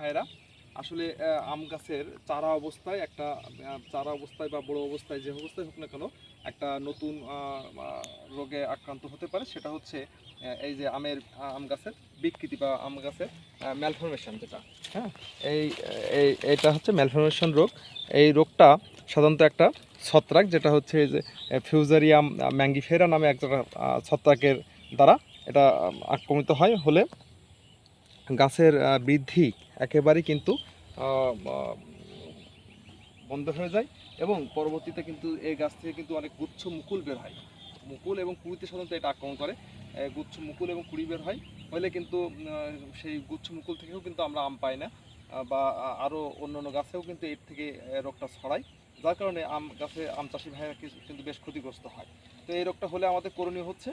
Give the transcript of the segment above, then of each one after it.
ভাইয়েরা, আসলে আম গাছের চারা অবস্থায় চারা অবস্থায় বা বড় অবস্থায় যে অবস্থায় হোক না কেন একটা নতুন রোগে আক্রান্ত হতে পারে। সেটা হচ্ছে এই যে আম গাছের বিকৃতি বা আম গাছের ম্যালফরমেশন যেটা, হ্যাঁ, এই এটা হচ্ছে ম্যালফরমেশন রোগ। এই রোগটা সাধারণত একটা ছত্রাক, যেটা হচ্ছে এই যে ফিউজারিয়াম ম্যাঙ্গিফেরা নামে একটা ছত্রাকের দ্বারা এটা আক্রমিত হলে গাছের বৃদ্ধি একেবারেই কিন্তু বন্ধ হয়ে যায় এবং পরবর্তীতে কিন্তু এই গাছ থেকে কিন্তু অনেক গুচ্ছ মুকুল বের হয়। মুকুল এবং কুড়িতে সাধারণত এটা আক্রমণ করে। গুচ্ছ মুকুল এবং কুড়ি বের হয়, হলে কিন্তু সেই গুচ্ছ মুকুল থেকেও কিন্তু আমরা আম পাই না, বা আরও অন্য গাছেও কিন্তু এর থেকে রোগটা ছড়ায়, যার কারণে আম চাষি ভাইরা কিন্তু বেশ ক্ষতিগ্রস্ত হয়। তো এই রোগটা হলে আমাদের করণীয় হচ্ছে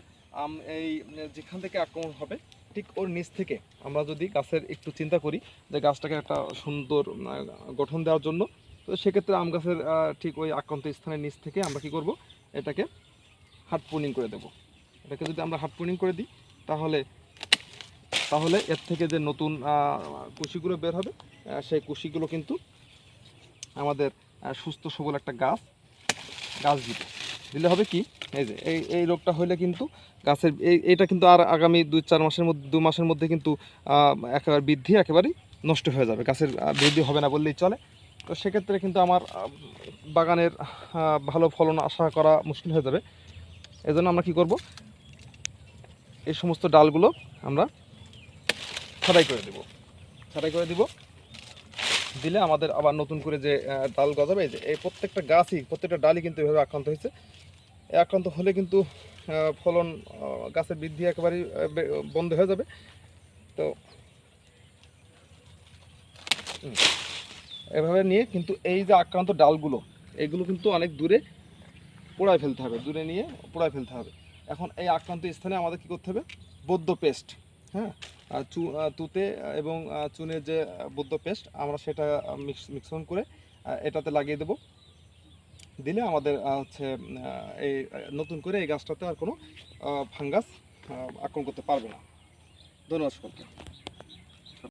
যেখান থেকে আক্রমণ হবে ঠিক ওর নিচ থেকে আমরা যদি গাছের একটু চিন্তা করি যে গাছটাকে একটা সুন্দর গঠন দেওয়ার জন্য, তো সেক্ষেত্রে আম গাছের ঠিক ওই আক্রান্ত স্থানের নিচ থেকে আমরা কি করব, এটাকে হার্ড প্রুনিং করে দেব। এটাকে যদি আমরা হার্ড প্রুনিং করে দিই তাহলে তাহলে এর থেকে যে নতুন কুশিগুলো বের হবে, সেই কুশিগুলো কিন্তু আমাদের সুস্থ সবল একটা গাছ দিলে হবে কি, এই যে এই রোগটা হলে কিন্তু গাছের এইটা কিন্তু আর আগামী 2 মাসের মধ্যে কিন্তু একেবারে বৃদ্ধি একেবারেই নষ্ট হয়ে যাবে, গাছের বৃদ্ধি হবে না বললেই চলে। তো সেক্ষেত্রে কিন্তু আমার বাগানের ভালো ফলন আশা করা মুশকিল হয়ে যাবে। এজন্য আমরা কি করব, এই সমস্ত ডালগুলো আমরা ছাঁটাই করে দিব। দিলে আমাদের আবার নতুন করে যে ডাল গজাবে, যে এই প্রত্যেকটা ডালই কিন্তু এভাবে আক্রান্ত হয়েছে। আক্রান্ত হলে কিন্তু ফলন গাছের বৃদ্ধি একেবারেই বন্ধ হয়ে যাবে। তো এভাবে নিয়ে কিন্তু এই যে আক্রান্ত ডালগুলো, এগুলো কিন্তু অনেক দূরে পোড়ায় ফেলতে হবে, এখন এই আক্রান্ত স্থানে আমাদের কি করতে হবে, বৌদ্ধ পেস্ট, হ্যাঁ, তুতে এবং চুনের যে বৌদ্ধ পেস্ট আমরা সেটা মিশ্রণ করে এটাতে লাগিয়ে দেব। দিলে আমাদের হচ্ছে এই নতুন করে এই গাছটাতে আর কোনো ফাঙ্গাস আক্রমণ করতে পারবে না। ধন্যবাদ সকলকে।